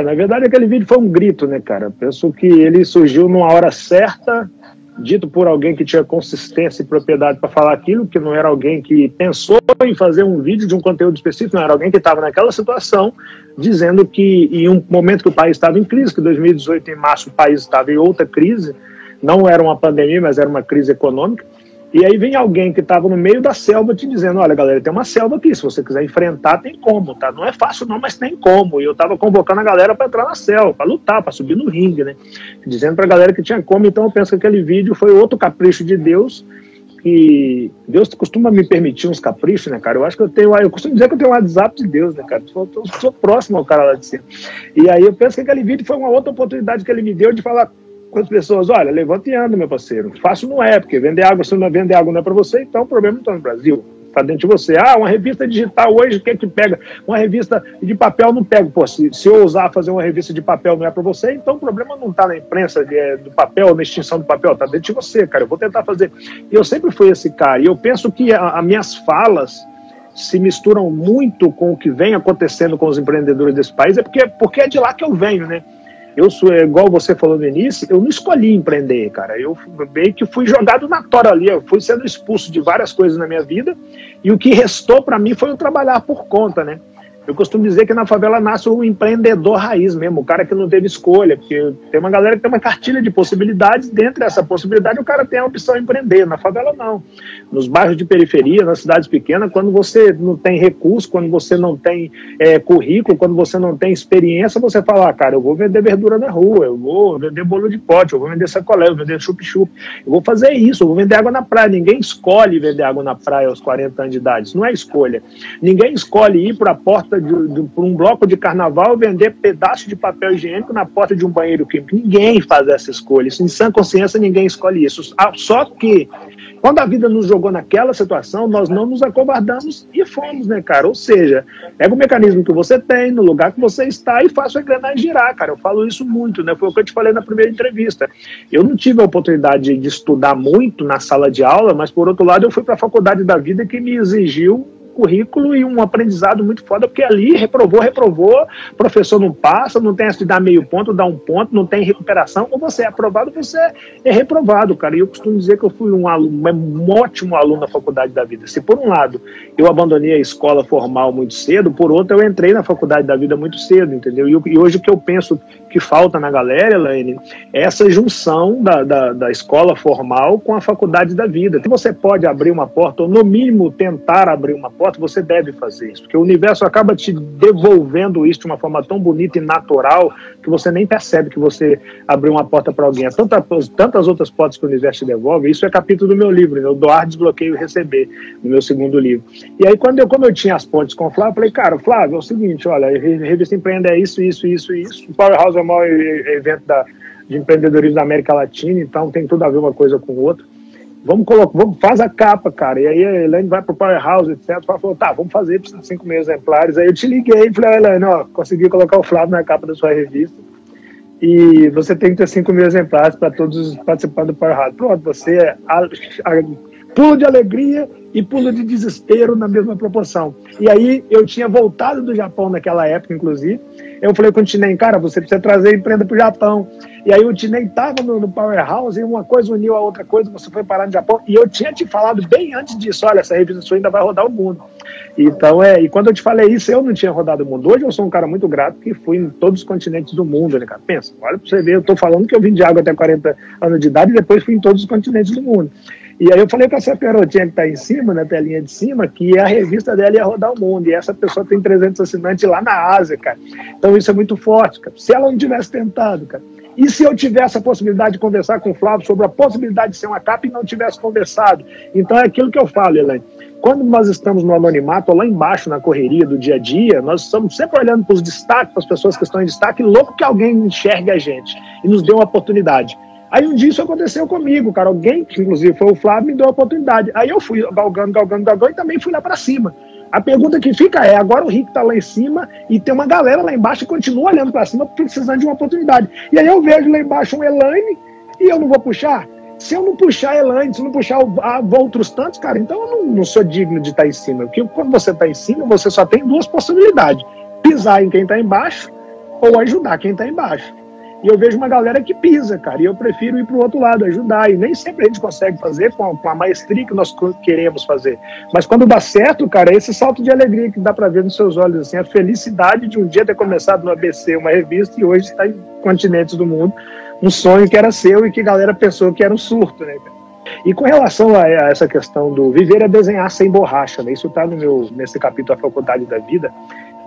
Na verdade aquele vídeo foi um grito, né, cara? Penso que ele surgiu numa hora certa, dito por alguém que tinha consistência e propriedade para falar aquilo, que não era alguém que pensou em fazer um vídeo de um conteúdo específico, não era alguém que estava naquela situação, dizendo que em um momento que o país estava em crise, que em 2018, em março, o país estava em outra crise, não era uma pandemia, mas era uma crise econômica, e aí vem alguém que estava no meio da selva te dizendo, olha galera, tem uma selva aqui, se você quiser enfrentar tem como, tá? Não é fácil não, mas tem como. E eu estava convocando a galera para entrar na selva, para lutar, para subir no ringue, né? Dizendo para a galera que tinha como. Então eu penso que aquele vídeo foi outro capricho de Deus, que Deus costuma me permitir uns caprichos, né, cara? Eu acho que eu costumo dizer que eu tenho um WhatsApp de Deus, né, cara? Eu sou próximo ao cara lá de cima. E aí eu penso que aquele vídeo foi uma outra oportunidade que ele me deu de falar com as pessoas, olha, levanta e anda, meu parceiro. Fácil não é, porque vender água, se não vender água não é para você, então o problema não está no Brasil, está dentro de você. Uma revista digital hoje, o que é que pega? Uma revista de papel não pega. Pô, se eu ousar fazer uma revista de papel não é para você, então o problema não está na imprensa do papel, na extinção do papel, está dentro de você, cara. Eu vou tentar fazer. E eu sempre fui esse cara, e eu penso que as minhas falas se misturam muito com o que vem acontecendo com os empreendedores desse país, porque é de lá que eu venho, né? Eu sou, igual você falou no início, eu não escolhi empreender, cara. Eu meio que fui jogado na tora ali, eu fui sendo expulso de várias coisas na minha vida, e o que restou para mim foi eu trabalhar por conta, né? Eu costumo dizer que na favela nasce o empreendedor raiz mesmo, o cara que não teve escolha, porque tem uma galera que tem uma cartilha de possibilidades, dentro dessa possibilidade o cara tem a opção de empreender, na favela não. Nos bairros de periferia, nas cidades pequenas, quando você não tem recurso, quando você não tem currículo, quando você não tem experiência, você fala, cara, eu vou vender verdura na rua, eu vou vender bolo de pote, eu vou vender sacolé, eu vou vender chup-chup, eu vou fazer isso, eu vou vender água na praia. Ninguém escolhe vender água na praia aos 40 anos de idade, isso não é escolha. Ninguém escolhe ir para a porta por um bloco de carnaval vender pedaço de papel higiênico na porta de um banheiro químico. Ninguém faz essa escolha. Isso, em sã consciência, ninguém escolhe isso. Só que, quando a vida nos jogou naquela situação, nós não nos acovardamos e fomos, né, cara? Ou seja, pega o mecanismo que você tem, no lugar que você está e faça a engrenagem girar, cara. Eu falo isso muito, né? Foi o que eu te falei na primeira entrevista. Eu não tive a oportunidade de estudar muito na sala de aula, mas, por outro lado, eu fui para a faculdade da vida que me exigiu currículo e um aprendizado muito foda, porque ali reprovou, professor não passa, não tem essa de dar meio ponto, dar um ponto, não tem recuperação, ou você é aprovado, você é reprovado, cara. E eu costumo dizer que eu fui um ótimo aluno na faculdade da vida. Se por um lado eu abandonei a escola formal muito cedo, por outro eu entrei na faculdade da vida muito cedo, entendeu? E hoje o que eu penso que falta na galera, Elaine, é essa junção da escola formal com a faculdade da vida. Se você pode abrir uma porta, ou no mínimo tentar abrir uma porta, você deve fazer isso, porque o universo acaba te devolvendo isso de uma forma tão bonita e natural que você nem percebe que você abriu uma porta para alguém. Há tantas outras portas que o universo te devolve. Isso é capítulo do meu livro, né? O Doar, Desbloqueio e Receber, no meu segundo livro. E aí, como eu tinha as pontes com o Flávio, eu falei, cara, Flávio, é o seguinte, olha, a Revista Empreenda é isso. O Powerhouse é o maior evento de empreendedorismo da América Latina, então tem tudo a ver uma coisa com outra. Faz a capa, cara. E aí a Elaine vai pro Powerhouse, etc. Ela falou, tá, vamos fazer, precisa de 5 mil exemplares. Aí eu te liguei e falei, Elaine, ó, consegui colocar o Flávio na capa da sua revista. E você tem que ter 5 mil exemplares para todos os participantes do Powerhouse. Pronto, você pulo de alegria e pulo de desespero na mesma proporção. E aí eu tinha voltado do Japão naquela época, inclusive. Eu falei com o Tinei, cara, você precisa trazer empreenda para o Japão. E aí o Tinei estava no Powerhouse e uma coisa uniu a outra coisa, você foi parar no Japão. E eu tinha te falado bem antes disso, olha, essa revista sua ainda vai rodar o mundo. Então, e quando eu te falei isso, eu não tinha rodado o mundo. Hoje eu sou um cara muito grato que fui em todos os continentes do mundo, né, cara? Pensa, olha para você ver, eu estou falando que eu vim de água até 40 anos de idade e depois fui em todos os continentes do mundo. E aí eu falei com essa garotinha que está em cima, na telinha de cima, que a revista dela ia rodar o mundo. E essa pessoa tem 300 assinantes lá na Ásia, cara. Então isso é muito forte, cara. Se ela não tivesse tentado, cara. E se eu tivesse a possibilidade de conversar com o Flávio sobre a possibilidade de ser uma capa e não tivesse conversado? Então é aquilo que eu falo, Elaine. Quando nós estamos no anonimato, ou lá embaixo na correria do dia a dia, nós estamos sempre olhando para os destaques, para as pessoas que estão em destaque, louco que alguém enxergue a gente e nos dê uma oportunidade. Aí um dia isso aconteceu comigo, cara. Alguém, que inclusive foi o Flávio, me deu a oportunidade. Aí eu fui galgando e também fui lá para cima. A pergunta que fica é, agora o Rick tá lá em cima e tem uma galera lá embaixo que continua olhando para cima precisando de uma oportunidade. E aí eu vejo lá embaixo um Elaine e eu não vou puxar? Se eu não puxar a Elaine, se eu não puxar outros tantos, cara, então eu não sou digno de estar em cima. Porque quando você está em cima, você só tem duas possibilidades. Pisar em quem está embaixo ou ajudar quem está embaixo. E eu vejo uma galera que pisa, cara, e eu prefiro ir para o outro lado, ajudar. E nem sempre a gente consegue fazer com a maestria que nós queremos fazer. Mas quando dá certo, cara, esse salto de alegria que dá para ver nos seus olhos, assim, a felicidade de um dia ter começado no ABC, uma revista, e hoje está em continentes do mundo, um sonho que era seu e que a galera pensou que era um surto, né, cara? E com relação a essa questão do viver é desenhar sem borracha, né? Isso está nesse capítulo A Faculdade da Vida.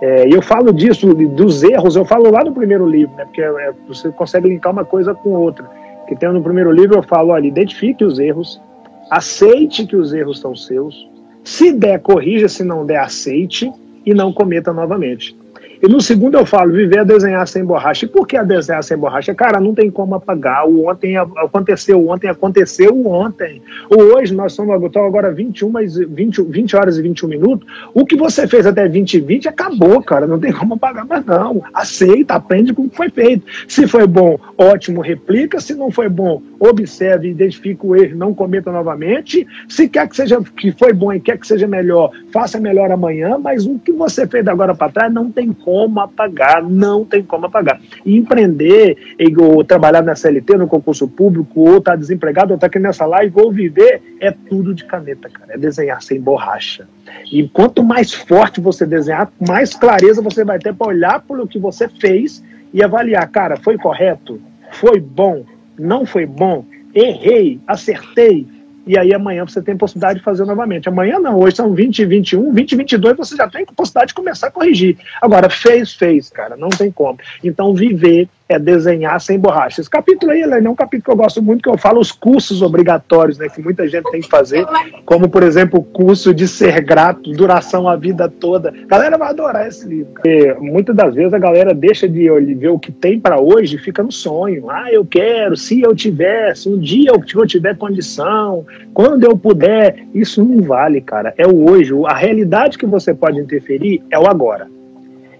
E eu falo disso, dos erros, eu falo lá no primeiro livro, né? Porque você consegue linkar uma coisa com outra. Que tem no primeiro livro eu falo, olha, identifique os erros, aceite que os erros são seus, se der, corrija, se não der, aceite e não cometa novamente. E no segundo eu falo, viver é desenhar sem borracha. E por que desenhar sem borracha? Cara, não tem como apagar. O ontem aconteceu ontem. O hoje, nós estamos agora 20 horas e 21 minutos. O que você fez até 2020 acabou, cara. Não tem como apagar mais não. Aceita, aprende com o que foi feito. Se foi bom, ótimo, replica. Se não foi bom, observe, identifique o erro, não cometa novamente. Se quer que foi bom e quer que seja melhor, faça melhor amanhã. Mas o que você fez agora para trás não tem como apagar, não tem como apagar. E empreender, ou trabalhar na CLT, no concurso público, ou estar desempregado, ou estar aqui nessa live, ou viver, é tudo de caneta, cara. É desenhar sem borracha. E quanto mais forte você desenhar, mais clareza você vai ter para olhar pelo que você fez e avaliar, cara, foi correto? Foi bom? Não foi bom? Errei? Acertei? E aí amanhã você tem possibilidade de fazer novamente. Amanhã não, hoje são 2021, 2022, você já tem possibilidade de começar a corrigir. Agora, fez, cara, não tem como. Então, viver é desenhar sem borracha. Esse capítulo aí, é um capítulo que eu gosto muito, que eu falo os cursos obrigatórios, né, que muita gente tem que fazer, como, por exemplo, o curso de ser grato, duração a vida toda. A galera vai adorar esse livro. Porque muitas das vezes a galera deixa de ver o que tem para hoje e fica no sonho. Ah, eu quero, se eu tivesse, um dia eu tiver condição, quando eu puder. Isso não vale, cara. É o hoje. A realidade que você pode interferir é o agora.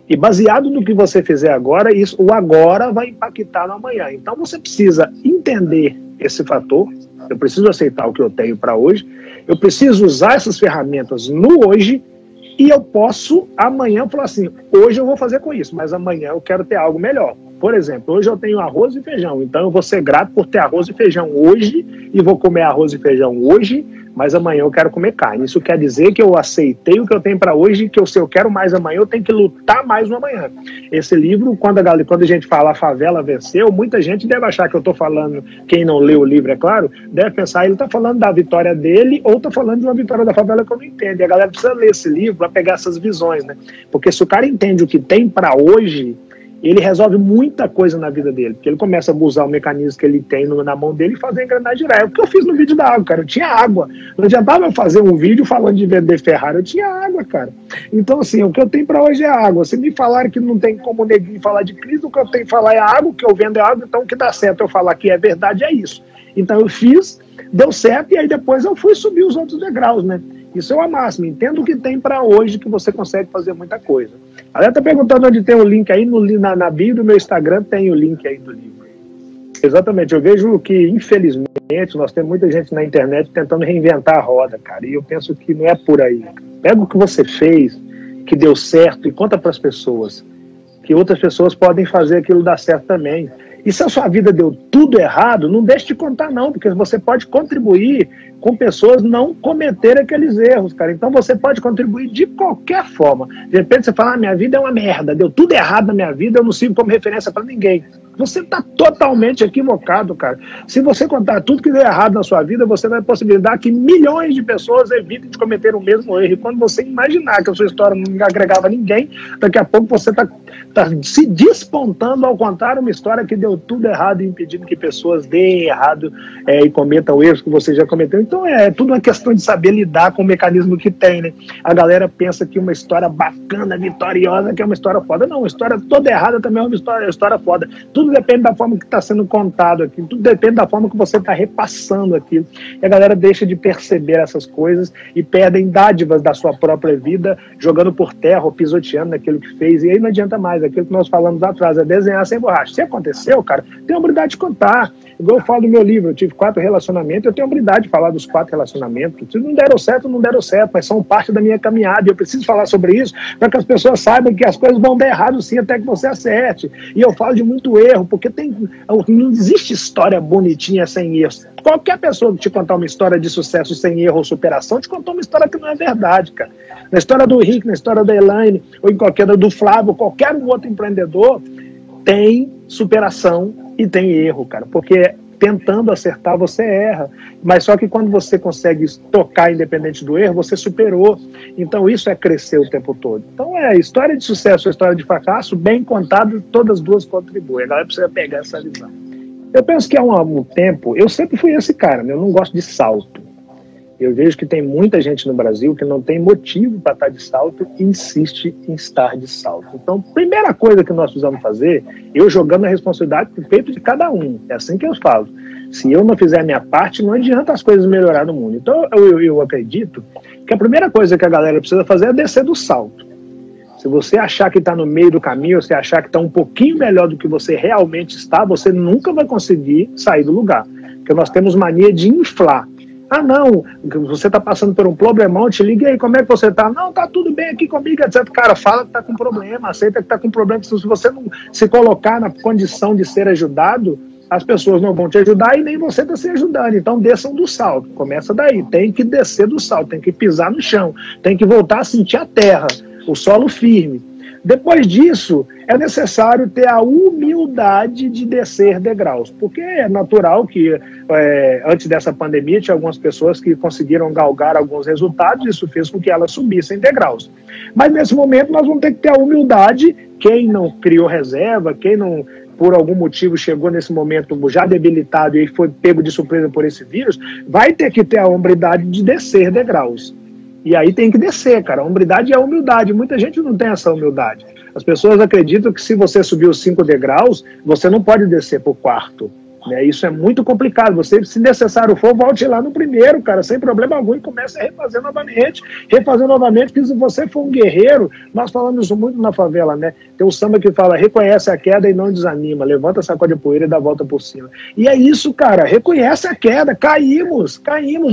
E baseado no que você fizer agora, o agora vai impactar no amanhã. Então você precisa entender esse fator. Eu preciso aceitar o que eu tenho para hoje. Eu preciso usar essas ferramentas no hoje. E eu posso amanhã falar assim, hoje eu vou fazer com isso, mas amanhã eu quero ter algo melhor. Por exemplo, hoje eu tenho arroz e feijão, então eu vou ser grato por ter arroz e feijão hoje e vou comer arroz e feijão hoje, mas amanhã eu quero comer carne. Isso quer dizer que eu aceitei o que eu tenho para hoje, que se eu quero mais amanhã, eu tenho que lutar mais no amanhã. Esse livro, quando a gente fala A Favela Venceu, muita gente deve achar que eu estou falando, quem não leu o livro, é claro, deve pensar, ele está falando da vitória dele ou está falando de uma vitória da favela que eu não entendo. E a galera precisa ler esse livro para pegar essas visões, né? Porque se o cara entende o que tem para hoje, ele resolve muita coisa na vida dele, porque ele começa a usar o mecanismo que ele tem na mão dele e fazer a engrenagem girar. É o que eu fiz no vídeo da água, cara. Eu tinha água. Não adiantava eu fazer um vídeo falando de vender Ferrari, eu tinha água, cara. Então, assim, o que eu tenho para hoje é água. Se me falaram que não tem como neguinho falar de crise, o que eu tenho que falar é água, o que eu vendo é água, então o que dá certo eu falar que é verdade é isso. Então eu fiz, deu certo, e aí depois eu fui subir os outros degraus, né? Isso é o máximo. Entenda o que tem para hoje, que você consegue fazer muita coisa. A galera está perguntando onde tem o link aí, na bio do meu Instagram tem o link aí do livro. Exatamente, eu vejo que, infelizmente, nós temos muita gente na internet tentando reinventar a roda, cara, e eu penso que não é por aí. Pega o que você fez, que deu certo, e conta para as pessoas, que outras pessoas podem fazer aquilo dar certo também. E se a sua vida deu tudo errado, não deixe de contar não, porque você pode contribuir com pessoas não cometerem aqueles erros, cara. Então você pode contribuir de qualquer forma. De repente você fala, minha vida é uma merda, deu tudo errado na minha vida, eu não sirvo como referência para ninguém. Você está totalmente equivocado, cara. Se você contar tudo que deu errado na sua vida, você vai possibilitar que milhões de pessoas evitem de cometer o mesmo erro. E quando você imaginar que a sua história não agregava ninguém, daqui a pouco você está se despontando ao contar uma história que deu tudo errado e impedindo que pessoas deem errado e cometam erros que você já cometeu. Então é tudo uma questão de saber lidar com o mecanismo que tem, né? A galera pensa que uma história bacana, vitoriosa, que é uma história foda. Não, uma história toda errada também é uma história foda. Tudo tudo depende da forma que está sendo contado aqui, tudo depende da forma que você está repassando aquilo. E a galera deixa de perceber essas coisas e perdem dádivas da sua própria vida, jogando por terra ou pisoteando naquilo que fez. E aí não adianta mais, aquilo que nós falamos lá atrás, é desenhar sem borracha. Se aconteceu, cara, tem a obrigação de contar. Igual eu falo no meu livro, eu tive 4 relacionamentos, eu tenho a obrigação de falar dos 4 relacionamentos. Se não deram certo, não deram certo, mas são parte da minha caminhada. Eu preciso falar sobre isso para que as pessoas saibam que as coisas vão dar errado sim, até que você acerte. E eu falo de muito erro, porque não existe história bonitinha sem erros. Qualquer pessoa que te contar uma história de sucesso sem erro ou superação, te contou uma história que não é verdade, cara. Na história do Rick, na história da Elaine, ou em qualquer do Flávio, qualquer um outro empreendedor, tem superação e tem erro, cara, porque tentando acertar você erra, mas só que quando você consegue tocar independente do erro, você superou. Então isso é crescer o tempo todo. Então história de sucesso, história de fracasso, bem contada, todas as duas contribuem. A galera precisa pegar essa visão. Eu penso que há um tempo, eu sempre fui esse cara, né? Eu não gosto de salto. Eu vejo que tem muita gente no Brasil que não tem motivo para estar de salto e insiste em estar de salto. Então, primeira coisa que nós precisamos fazer, eu jogando a responsabilidade pro peito de cada um. É assim que eu falo. Se eu não fizer a minha parte, não adianta as coisas melhorar no mundo. Então, eu acredito que a primeira coisa que a galera precisa fazer é descer do salto. Se você achar que está no meio do caminho, se achar que está um pouquinho melhor do que você realmente está, você nunca vai conseguir sair do lugar. Porque nós temos mania de inflar. Ah, não, você está passando por um problemão, te liga aí, como é que você está? Não, tá tudo bem aqui comigo, etc. Cara, fala que está com problema, aceita que está com problema. Se você não se colocar na condição de ser ajudado, as pessoas não vão te ajudar e nem você está se ajudando. Então desçam do salto, começa daí, tem que descer do salto, tem que pisar no chão, tem que voltar a sentir a terra, o solo firme. Depois disso, é necessário ter a humildade de descer degraus, porque é natural que antes dessa pandemia tinha algumas pessoas que conseguiram galgar alguns resultados, isso fez com que elas subissem degraus. Mas nesse momento nós vamos ter que ter a humildade, quem não criou reserva, quem não por algum motivo chegou nesse momento já debilitado e foi pego de surpresa por esse vírus, vai ter que ter a hombridade de descer degraus. E aí tem que descer, cara. A hombridade é a humildade. Muita gente não tem essa humildade. As pessoas acreditam que se você subir os 5 degraus, você não pode descer para o 4º. Né? Isso é muito complicado. Você, se necessário for, volte lá no primeiro, cara, sem problema algum, e comece a refazer novamente. Refazer novamente, que se você for um guerreiro, nós falamos isso muito na favela, né? Tem um samba que fala, reconhece a queda e não desanima, levanta, sacode a poeira e dá a volta por cima. E é isso, cara, reconhece a queda, caímos,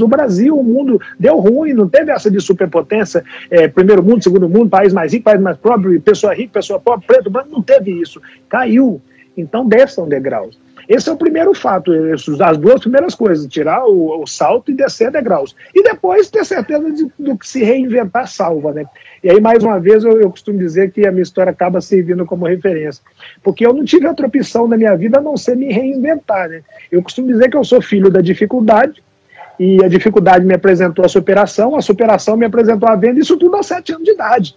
o Brasil, o mundo deu ruim, não teve essa de superpotência, primeiro mundo, segundo mundo, país mais rico, país mais pobre, pessoa rica, pessoa pobre, preto, branco, não teve isso, caiu. Então desçam degraus. Esse é o primeiro fato, as duas primeiras coisas, tirar o salto e descer degraus. E depois ter certeza do que se reinventar salva, né? E aí, mais uma vez, eu costumo dizer que a minha história acaba servindo como referência. Porque eu não tive outra opção na minha vida a não ser me reinventar, né? Eu costumo dizer que eu sou filho da dificuldade, e a dificuldade me apresentou a superação me apresentou a venda, isso tudo aos 7 anos de idade.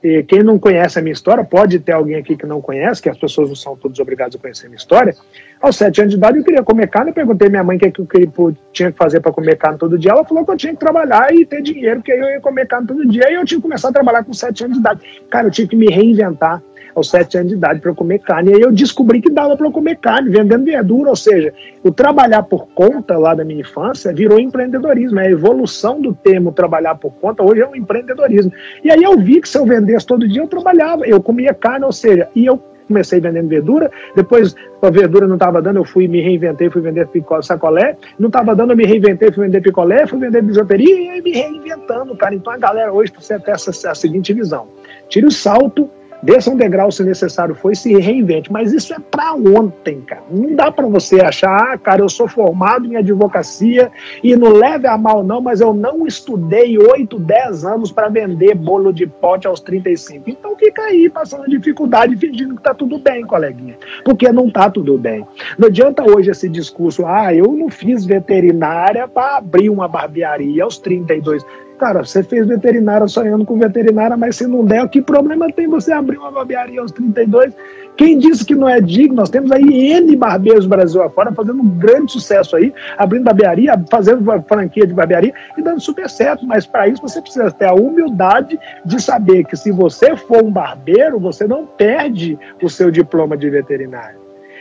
E quem não conhece a minha história, pode ter alguém aqui que não conhece, que as pessoas não são todos obrigadas a conhecer a minha história. Aos 7 anos de idade eu queria comer carne, eu perguntei à minha mãe o que eu tinha que fazer para comer carne todo dia. Ela falou que eu tinha que trabalhar e ter dinheiro, porque eu ia comer carne todo dia, e eu tinha que começar a trabalhar com 7 anos de idade. Cara, eu tinha que me reinventar aos 7 anos de idade para eu comer carne. E aí eu descobri que dava para eu comer carne, vendendo verdura, ou seja, o trabalhar por conta lá da minha infância virou empreendedorismo. A evolução do termo trabalhar por conta hoje é um empreendedorismo. E aí eu vi que se eu vendesse todo dia, eu trabalhava, eu comia carne, ou seja, e eu comecei vendendo verdura, depois a verdura não estava dando, eu fui me reinventei, fui vender sacolé, não estava dando, eu me reinventei, fui vender picolé, fui vender bijuteria, e aí me reinventando, cara. Então a galera hoje precisa ter a seguinte visão: tire o salto, desça um degrau se necessário for e se reinvente. Mas isso é para ontem, cara. Não dá para você achar, cara, eu sou formado em advocacia e não leve a mal não, mas eu não estudei 8, 10 anos para vender bolo de pote aos 35. Então fica aí passando dificuldade, fingindo que tá tudo bem, coleguinha. Porque não tá tudo bem. Não adianta hoje esse discurso, eu não fiz veterinária para abrir uma barbearia aos 32. Cara, você fez veterinária sonhando com veterinária, mas se não der, que problema tem você abrir uma barbearia aos 32? Quem disse que não é digno? Nós temos aí N barbeiros do Brasil afora fazendo um grande sucesso aí, abrindo barbearia, fazendo franquia de barbearia e dando super certo. Mas para isso você precisa ter a humildade de saber que se você for um barbeiro, você não perde o seu diploma de veterinário.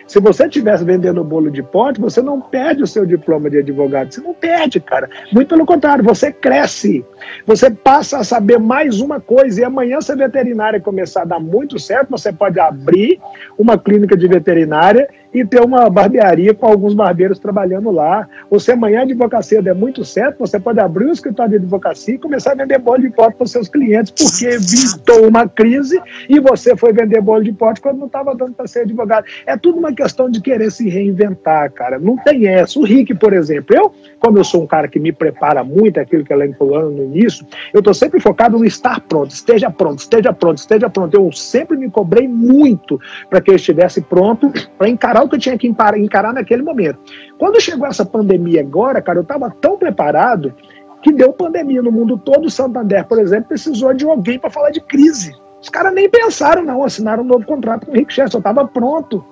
Se você estivesse vendendo bolo de pote, você não perde o seu diploma de advogado. Você não perde, cara. Muito pelo contrário, você cresce. Você passa a saber mais uma coisa. E amanhã, se a veterinária começar a dar muito certo, você pode abrir uma clínica de veterinária e ter uma barbearia com alguns barbeiros trabalhando lá. Ou se amanhã a advocacia der muito certo, você pode abrir um escritório de advocacia e começar a vender bolo de pote para os seus clientes, porque vintou uma crise e você foi vender bolo de pote quando não estava dando para ser advogado. É tudo uma questão de querer se reinventar, cara. Não tem essa. O Rick, por exemplo, como eu sou um cara que me prepara muito, aquilo que ela falou no início, eu estou sempre focado no estar pronto, esteja pronto, esteja pronto, esteja pronto. Eu sempre me cobrei muito para que eu estivesse pronto para encarar o que eu tinha que encarar naquele momento. Quando chegou essa pandemia agora, cara, eu estava tão preparado que deu pandemia no mundo todo. O Santander, por exemplo, precisou de alguém para falar de crise. Os caras nem pensaram, não, assinaram um novo contrato com o Rick Chester, eu estava pronto.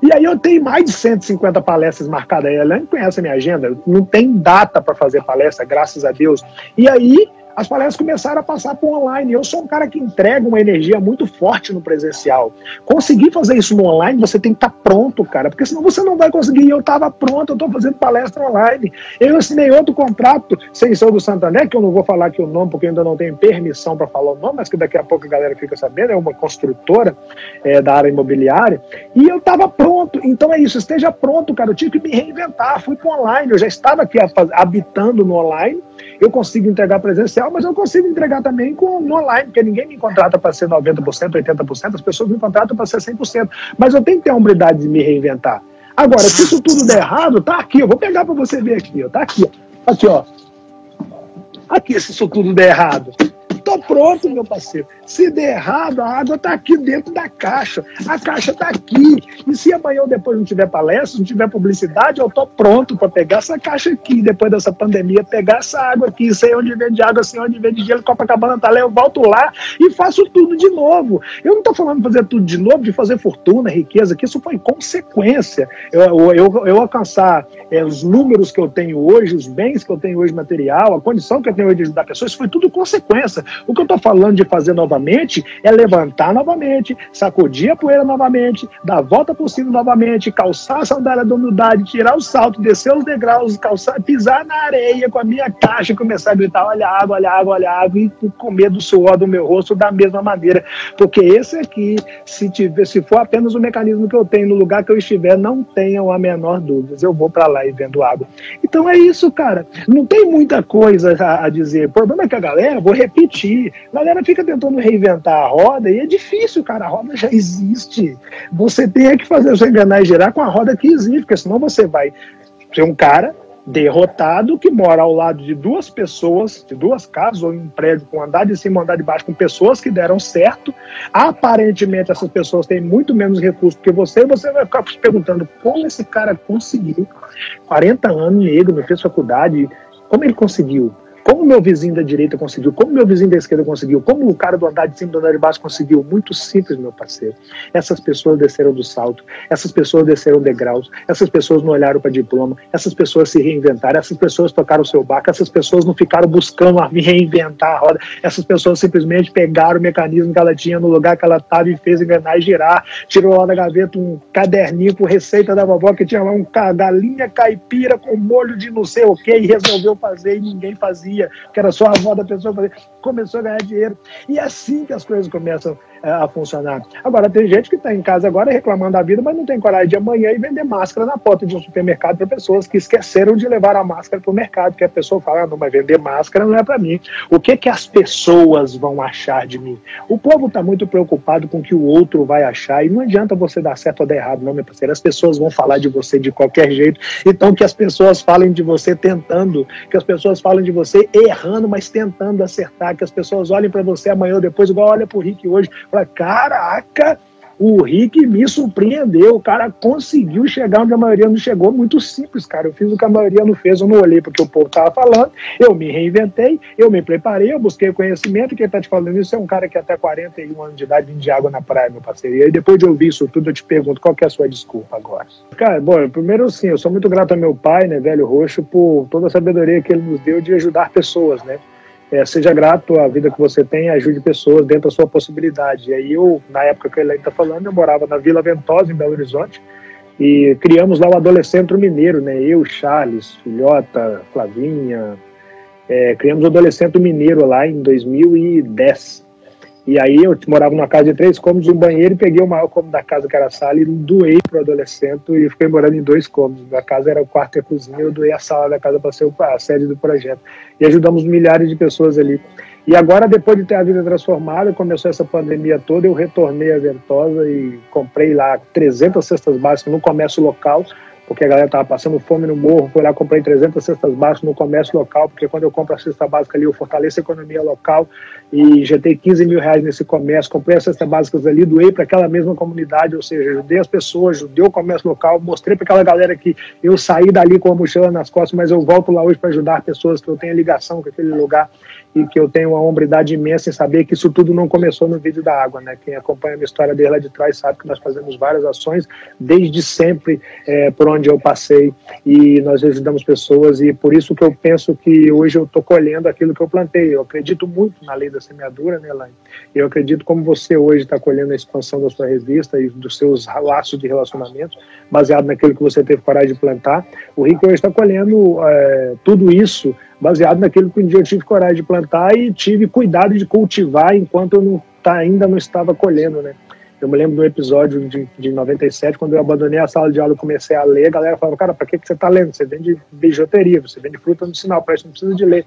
E aí eu tenho mais de 150 palestras marcadas aí. Ela não conhece a minha agenda, não tem data para fazer palestra, graças a Deus. E aí as palestras começaram a passar para o online. Eu sou um cara que entrega uma energia muito forte no presencial. Conseguir fazer isso no online, você tem que estar pronto, cara, porque senão você não vai conseguir. E eu estava pronto, eu estou fazendo palestra online. Eu assinei outro contrato, sem ser do Santander, que eu não vou falar aqui o nome, porque eu ainda não tenho permissão para falar o nome, mas que daqui a pouco a galera fica sabendo, é uma construtora da área imobiliária, e eu estava pronto. Então é isso, esteja pronto, cara. Eu tive que me reinventar, fui para o online, eu já estava aqui habitando no online. Eu consigo entregar presencial, mas eu consigo entregar também no online, porque ninguém me contrata para ser 90%, 80%, as pessoas me contratam para ser 100%. Mas eu tenho que ter a humildade de me reinventar. Agora, se isso tudo der errado, tá aqui, eu vou pegar para você ver aqui, ó, tá aqui, ó. Aqui, ó. Aqui, se isso tudo der errado. Tô pronto, meu parceiro. Se der errado, a água tá aqui dentro da caixa. A caixa tá aqui. E se amanhã ou depois não tiver palestra, não tiver publicidade, eu tô pronto para pegar essa caixa aqui, depois dessa pandemia, pegar essa água aqui, sei onde vende água, sei onde vende gelo, Copacabana tá lá, eu volto lá e faço tudo de novo. Eu não tô falando de fazer tudo de novo, de fazer fortuna, riqueza, que isso foi consequência. Eu alcançar os números que eu tenho hoje, os bens que eu tenho hoje material, a condição que eu tenho hoje de ajudar pessoas, isso foi tudo consequência. O que eu estou falando de fazer novamente é levantar novamente, sacudir a poeira novamente, dar a volta por cima novamente, calçar a sandália da humildade, tirar o salto, descer os degraus, pisar na areia com a minha caixa e começar a gritar: olha a água, olha a água, olha a água, e comer do suor do meu rosto da mesma maneira. Porque esse aqui, se for apenas o mecanismo que eu tenho no lugar que eu estiver, não tenham a menor dúvida, eu vou para lá e vendo água. Então é isso, cara. Não tem muita coisa a dizer. O problema é que a galera, vou repetir, a galera fica tentando reinventar a roda e é difícil, cara. A roda já existe. Você tem que fazer o seu enganar e girar com a roda que existe, porque senão você vai ser um cara derrotado que mora ao lado de duas pessoas, de duas casas, ou em um prédio com andar de cima, andar de baixo, com pessoas que deram certo. Aparentemente essas pessoas têm muito menos recursos que você, e você vai ficar se perguntando como esse cara conseguiu, 40 anos, negro, não fez faculdade, como ele conseguiu? Como o meu vizinho da direita conseguiu, como o meu vizinho da esquerda conseguiu, como o cara do andar de cima do andar de baixo conseguiu. Muito simples, meu parceiro. Essas pessoas desceram do salto, essas pessoas desceram degraus, essas pessoas não olharam para diploma, essas pessoas se reinventaram, essas pessoas tocaram o seu barco, essas pessoas não ficaram buscando me reinventar a roda, essas pessoas simplesmente pegaram o mecanismo que ela tinha no lugar que ela estava e fez enganar e girar, tirou lá da gaveta um caderninho com receita da vovó que tinha lá galinha caipira com molho de não sei o que e resolveu fazer e ninguém fazia, que era só a avó da pessoa fazer, começou a ganhar dinheiro. E é assim que as coisas começam a funcionar. Agora, tem gente que está em casa agora reclamando da vida, mas não tem coragem de amanhã ir vender máscara na porta de um supermercado para pessoas que esqueceram de levar a máscara para o mercado, que a pessoa fala: não, mas vender máscara não é para mim. O que as pessoas vão achar de mim? O povo está muito preocupado com o que o outro vai achar, e não adianta você dar certo ou dar errado, não, meu parceiro. As pessoas vão falar de você de qualquer jeito, então que as pessoas falem de você tentando, que as pessoas falem de você errando, mas tentando acertar, que as pessoas olhem para você amanhã ou depois, igual olha para o Rick hoje, fala: caraca, o Rick me surpreendeu, o cara conseguiu chegar onde a maioria não chegou. Muito simples, cara. Eu fiz o que a maioria não fez, eu não olhei porque o povo estava falando, eu me reinventei, eu me preparei, eu busquei conhecimento. Quem está te falando isso é um cara que até 41 anos de idade vem de água na praia, meu parceiro. E aí, depois de ouvir isso tudo, eu te pergunto, qual que é a sua desculpa agora? Cara, bom, primeiro sim, eu sou muito grato ao meu pai, né, velho Roxo, por toda a sabedoria que ele nos deu de ajudar pessoas, né? Seja grato à vida que você tem, ajude pessoas dentro da sua possibilidade. E aí eu, na época que ele está falando, eu morava na Vila Ventosa, em Belo Horizonte, e criamos lá o Adolescente Mineiro, né? Eu, Charles, Filhota, Flavinha, criamos o Adolescente Mineiro lá em 2010. E aí eu morava numa casa de 3 cômodos, um banheiro, e peguei o maior cômodo da casa, que era a sala, e doei para o adolescente, e fiquei morando em 2 cômodos. A casa era o quarto e a cozinha, eu doei a sala da casa para ser a sede do projeto. E ajudamos milhares de pessoas ali. E agora, depois de ter a vida transformada, começou essa pandemia toda, eu retornei a Ventosa e comprei lá 300 cestas básicas no comércio local, porque a galera estava passando fome no morro, fui lá, comprei 300 cestas básicas no comércio local, porque quando eu compro a cesta básica ali, eu fortaleço a economia local, e injetei 15 mil reais nesse comércio, comprei as cestas básicas ali, doei para aquela mesma comunidade, ou seja, ajudei as pessoas, ajudei o comércio local, mostrei para aquela galera que eu saí dali com a mochila nas costas, mas eu volto lá hoje para ajudar pessoas, que eu tenho ligação com aquele lugar, e que eu tenho uma hombridade imensa em saber que isso tudo não começou no vídeo da água, né? Quem acompanha a minha história desde lá de trás sabe que nós fazemos várias ações, desde sempre, por onde eu passei, e nós ajudamos pessoas, e por isso que eu penso que hoje eu estou colhendo aquilo que eu plantei. Eu acredito muito na lei da semeadura, né, Elaine? Eu acredito como você hoje está colhendo a expansão da sua revista e dos seus laços de relacionamento, baseado naquilo que você teve coragem de plantar. O Rick hoje está colhendo tudo isso baseado naquilo que um dia eu tive coragem de plantar e tive cuidado de cultivar enquanto eu ainda não estava colhendo, né? Eu me lembro de um episódio de 97, quando eu abandonei a sala de aula e comecei a ler, a galera falava, cara, para que você está lendo? Você vende bijuteria, você vende fruta no sinal, parece que não precisa de ler.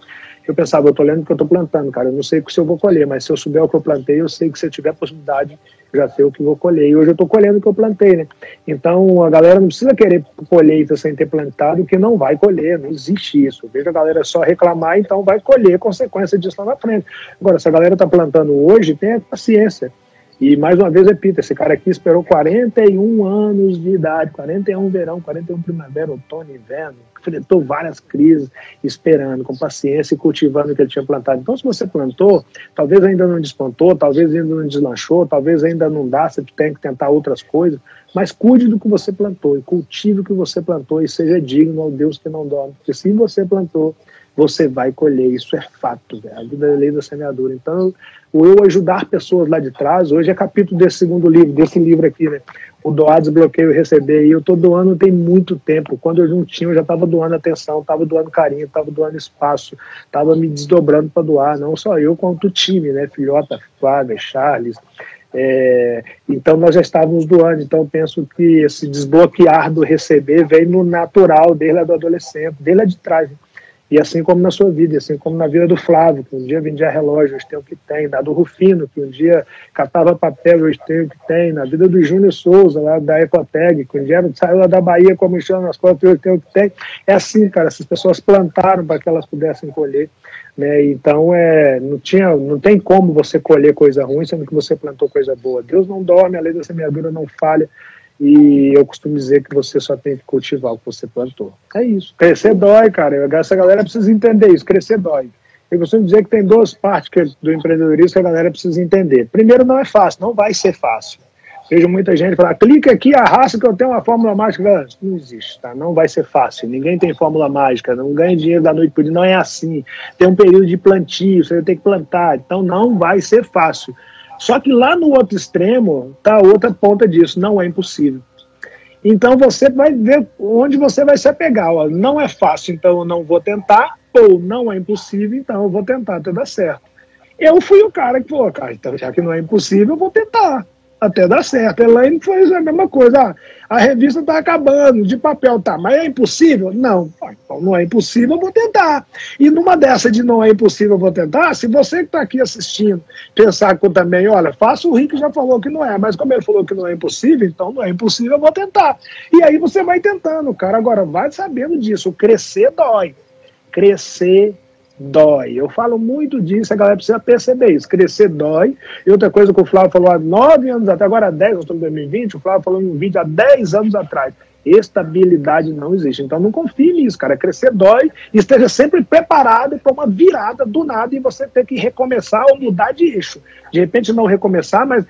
Eu pensava, eu estou lendo porque eu estou plantando, cara, eu não sei se eu vou colher, mas se eu souber o que eu plantei, eu sei que se eu tiver a possibilidade, eu já sei o que vou colher. E hoje eu estou colhendo o que eu plantei, né? Então, a galera não precisa querer colheita sem ter plantado, que não vai colher, não existe isso. Eu vejo a galera só reclamar, então vai colher consequência disso lá na frente. Agora, se a galera está plantando hoje, tenha paciência. E, mais uma vez, repito, esse cara aqui esperou 41 anos de idade, 41 verão, 41 primavera, outono, inverno, enfrentou várias crises, esperando, com paciência e cultivando o que ele tinha plantado. Então, se você plantou, talvez ainda não despontou, talvez ainda não deslanchou, talvez ainda não dá, você tem que tentar outras coisas, mas cuide do que você plantou e cultive o que você plantou e seja digno ao Deus que não dorme. Porque se você plantou, você vai colher, isso é fato, velho. A vida é a lei da semeadura. Então, eu ajudar pessoas lá de trás, hoje é capítulo desse segundo livro, desse livro aqui, né? O Doar, Desbloqueio e Receber. E eu estou doando tem muito tempo. Quando eu não tinha, eu já estava doando atenção, estava doando carinho, estava doando espaço, estava me desdobrando para doar, não só eu, quanto o time, né? Filhota, Flávia, Charles. Então nós já estávamos doando. Então eu penso que esse desbloquear do receber veio no natural dele, do adolescente, dele lá de trás. E assim como na sua vida, assim como na vida do Flávio, que um dia vendia relógio, hoje tem o que tem, da do Rufino, que um dia catava papel, hoje tem o que tem, na vida do Júnior Souza, lá da Ecoteg, que um dia saiu lá da Bahia com a mochila nas costas, hoje tem o que tem. É assim, cara, essas pessoas plantaram para que elas pudessem colher, né? Então não tem como você colher coisa ruim, sendo que você plantou coisa boa. Deus não dorme, a lei da semeadura não falha. E eu costumo dizer que você só tem que cultivar o que você plantou. É isso. Crescer dói, cara. Essa galera precisa entender isso. Crescer dói. Eu costumo dizer que tem 2 partes do empreendedorismo que a galera precisa entender. Primeiro, não é fácil. Não vai ser fácil. Vejo muita gente falar, clica aqui, arrasta que eu tenho uma fórmula mágica. Não existe, tá? Não vai ser fácil. Ninguém tem fórmula mágica. Não ganha dinheiro da noite para o dia. Não é assim. Tem um período de plantio, você vai ter que plantar. Então, não vai ser fácil. Só que lá no outro extremo está a outra ponta disso, não é impossível. Então você vai ver onde você vai se apegar. Ó, não é fácil, então eu não vou tentar, ou não é impossível, então eu vou tentar até dar certo. Eu fui o cara que falou, cara, então já que não é impossível, eu vou tentar até dar certo. Elaine fez a mesma coisa. A revista está acabando, de papel tá, mas é impossível? Não. Então não é impossível, eu vou tentar. E numa dessa de não é impossível, eu vou tentar, se você que está aqui assistindo pensar que também, olha, faça, o Rick já falou que não é, mas como ele falou que não é impossível, então não é impossível, eu vou tentar. E aí você vai tentando, cara. Agora, vai sabendo disso, crescer dói. Crescer dói. Eu falo muito disso, a galera precisa perceber isso. Crescer dói. E outra coisa que o Flávio falou há 9 anos até agora há 10, nós estamos em 2020, o Flávio falou em um vídeo há 10 anos atrás. Estabilidade não existe. Então não confie nisso, cara. Crescer dói e esteja sempre preparado para uma virada do nada e você ter que recomeçar ou mudar de eixo. De repente não recomeçar, mas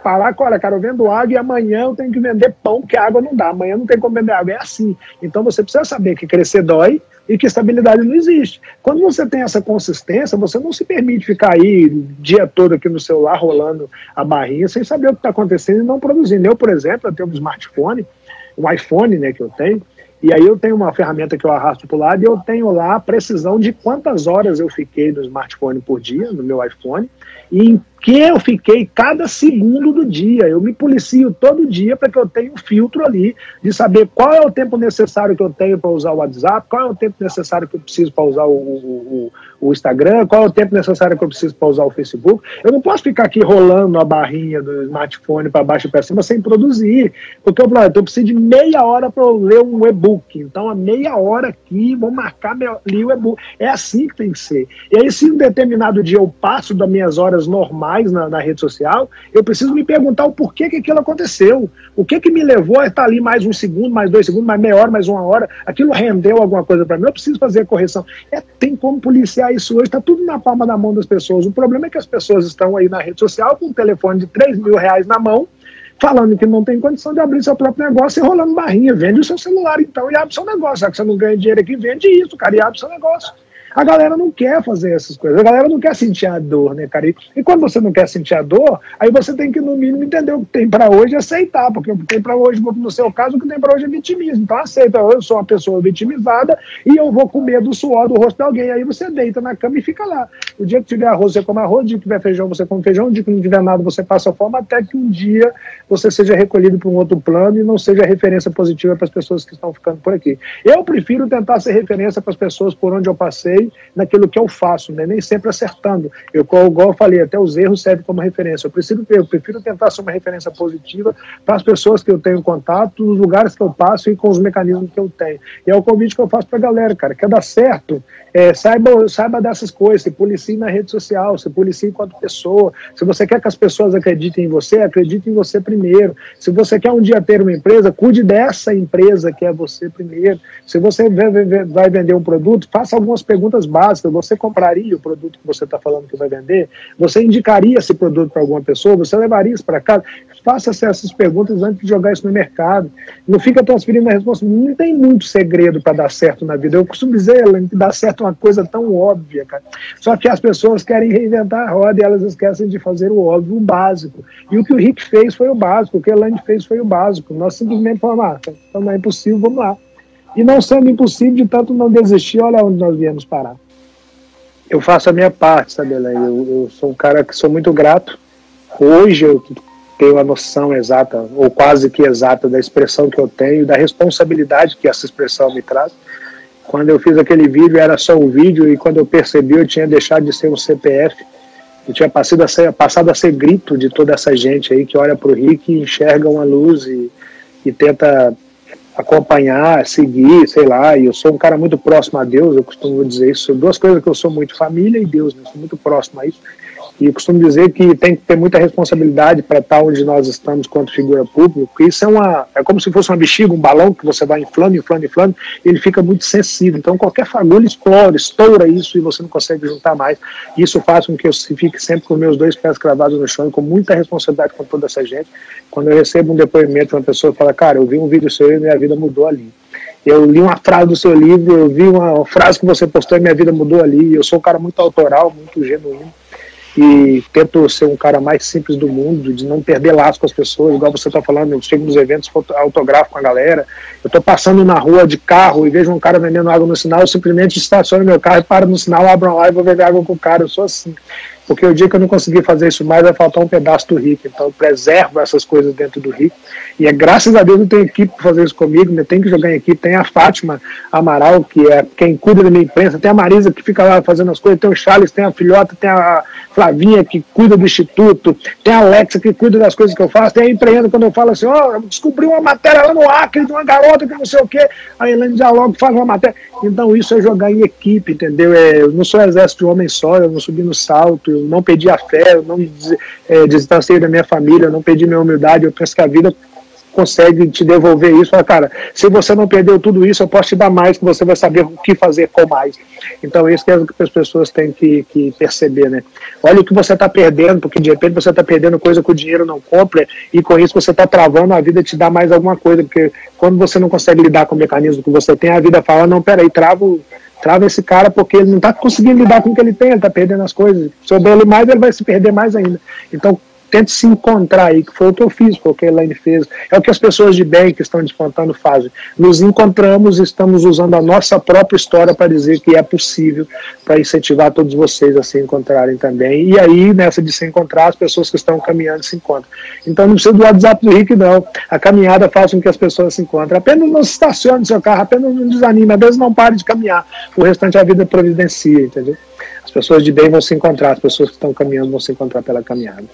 parar com, olha, cara, eu vendo água e amanhã eu tenho que vender pão, porque a água não dá. Amanhã não tem como vender água. É assim. Então você precisa saber que crescer dói e que estabilidade não existe. Quando você tem essa consistência, você não se permite ficar aí o dia todo aqui no celular rolando a barrinha sem saber o que está acontecendo e não produzindo. Eu, por exemplo, eu tenho um smartphone. um iPhone, né, que eu tenho, e aí eu tenho uma ferramenta que eu arrasto para o lado e eu tenho lá a precisão de quantas horas eu fiquei no smartphone por dia, no meu iPhone, e em que eu fiquei cada segundo do dia. Eu me policio todo dia para que eu tenha um filtro ali de saber qual é o tempo necessário que eu tenho para usar o WhatsApp, qual é o tempo necessário que eu preciso para usar o Instagram, qual é o tempo necessário que eu preciso para usar o Facebook. Eu não posso ficar aqui rolando a barrinha do smartphone para baixo e para cima sem produzir, porque eu preciso de meia hora para eu ler um e-book. Então, a meia hora aqui, vou marcar li o e-book. É assim que tem que ser. E aí, se um determinado dia eu passo das minhas horas normais na rede social, eu preciso me perguntar o porquê que aquilo aconteceu. O que me levou a estar ali mais 1 segundo, mais 2 segundos, mais meia hora, mais 1 hora. Aquilo rendeu alguma coisa para mim. Eu preciso fazer a correção. Tem como policiar isso hoje. Está tudo na palma da mão das pessoas. O problema é que as pessoas estão aí na rede social com um telefone de R$3.000 na mão, falando que não tem condição de abrir seu próprio negócio e rolando barrinha. Vende o seu celular, então, e abre seu negócio. Já que você não ganha dinheiro aqui, vende isso, cara, e abre seu negócio. A galera não quer fazer essas coisas, a galera não quer sentir a dor, né, cara? E quando você não quer sentir a dor, aí você tem que, no mínimo, entender o que tem para hoje e aceitar, porque o que tem para hoje, no seu caso, o que tem para hoje é vitimismo. Então aceita, eu sou uma pessoa vitimizada e eu vou comer do suor do rosto de alguém. Aí você deita na cama e fica lá. O dia que tiver arroz, você come arroz, o dia que tiver feijão, você come feijão, o dia que não tiver nada, você passa fome, até que um dia você seja recolhido para um outro plano e não seja referência positiva para as pessoas que estão ficando por aqui. Eu prefiro tentar ser referência para as pessoas por onde eu passei, naquilo que eu faço, né? Nem sempre acertando. Igual eu falei, até os erros servem como referência. Eu prefiro tentar ser uma referência positiva para as pessoas que eu tenho contato, nos lugares que eu passo e com os mecanismos que eu tenho. E é o convite que eu faço para a galera, cara. Quer dar certo? Saiba dessas coisas, se policie na rede social, se policie enquanto pessoa. Se você quer que as pessoas acreditem em você, acredite em você primeiro. Se você quer um dia ter uma empresa, cuide dessa empresa que é você primeiro. Se você vai vender um produto, faça algumas perguntas básicas. Você compraria o produto que você está falando que vai vender? Você indicaria esse produto para alguma pessoa? Você levaria isso para casa? Faça essas perguntas antes de jogar isso no mercado. Não fica transferindo a responsabilidade. Não tem muito segredo para dar certo na vida. Eu costumo dizer, Elaine, que dar certo é uma coisa tão óbvia, cara. Só que as pessoas querem reinventar a roda e elas esquecem de fazer o óbvio, o básico. E o que o Rick fez foi o básico, o que a Elaine fez foi o básico. Nós simplesmente falamos, então não é impossível, vamos lá. E não sendo impossível, de tanto não desistir, olha onde nós viemos parar. Eu faço a minha parte, sabe, Elaine? Eu sou um cara que sou muito grato. Hoje eu tenho a noção exata, ou quase que exata, da expressão que eu tenho, da responsabilidade que essa expressão me traz. Quando eu fiz aquele vídeo, era só um vídeo, e quando eu percebi, eu tinha deixado de ser um CPF. Eu tinha passado a ser grito de toda essa gente aí que olha para o Rick e enxerga uma luz e tenta acompanhar, seguir, sei lá. E eu sou um cara muito próximo a Deus, eu costumo dizer isso. Duas coisas que eu sou muito: família e Deus, né? Eu sou muito próximo a isso. E eu costumo dizer que tem que ter muita responsabilidade para estar onde nós estamos quanto figura pública, porque isso é como se fosse uma bexiga, um balão que você vai inflando, e ele fica muito sensível. Então qualquer fagulha estoura isso e você não consegue juntar mais. Isso faz com que eu fique sempre com meus 2 pés cravados no chão e com muita responsabilidade com toda essa gente. Quando eu recebo um depoimento de uma pessoa que fala, cara, eu vi um vídeo seu e minha vida mudou ali. Eu li uma frase do seu livro, eu vi uma frase que você postou e minha vida mudou ali. Eu sou um cara muito autoral, muito genuíno. E tento ser um cara mais simples do mundo, de não perder laço com as pessoas, igual você está falando. Eu chego nos eventos, autografo com a galera. Eu estou passando na rua de carro e vejo um cara vendendo água no sinal, eu simplesmente estaciono meu carro e paro no sinal, abro uma live e vou beber água com o cara. Eu sou assim. Porque o dia que eu não conseguir fazer isso mais, vai faltar um pedaço do Rick. Então eu preservo essas coisas dentro do Rick. E graças a Deus eu tenho equipe para fazer isso comigo, né? Tem que jogar em equipe. Tem a Fátima Amaral, que é quem cuida da minha imprensa. Tem a Marisa, que fica lá fazendo as coisas. Tem o Charles, tem a filhota, tem a Flavinha, que cuida do instituto. Tem a Alexa, que cuida das coisas que eu faço. Tem a Empreenda, quando eu falo assim, eu descobri uma matéria lá no Acre de uma garota que não sei o quê. A Elaine já logo faz uma matéria. Então isso é jogar em equipe, entendeu? Eu não sou exército de homem só, eu não subi no salto, eu não perdi a fé, eu não distanciei da minha família, eu não perdi minha humildade. Eu penso que a vida consegue te devolver isso. Fala, cara, se você não perdeu tudo isso, eu posso te dar mais, que você vai saber o que fazer com mais. Então isso que é o que as pessoas têm que perceber, né? Olha o que você está perdendo, porque de repente você está perdendo coisa que o dinheiro não compra, e com isso você está travando a vida te dá mais alguma coisa, porque quando você não consegue lidar com o mecanismo que você tem, a vida fala, não, peraí, trava esse cara, porque ele não está conseguindo lidar com o que ele tem, ele está perdendo as coisas. Se eu der ele mais, ele vai se perder mais ainda. Então tente se encontrar aí, que foi o que eu fiz, foi o que a Elaine fez, é o que as pessoas de bem que estão despontando fazem. Nos encontramos e estamos usando a nossa própria história para dizer que é possível, para incentivar todos vocês a se encontrarem também. E aí, nessa de se encontrar, as pessoas que estão caminhando se encontram. Então não precisa do WhatsApp do Rick, não. A caminhada faz com que as pessoas se encontrem. Apenas não estacione seu carro, apenas não desanime, às vezes não pare de caminhar. O restante a vida providencia, entendeu? As pessoas de bem vão se encontrar, as pessoas que estão caminhando vão se encontrar pela caminhada.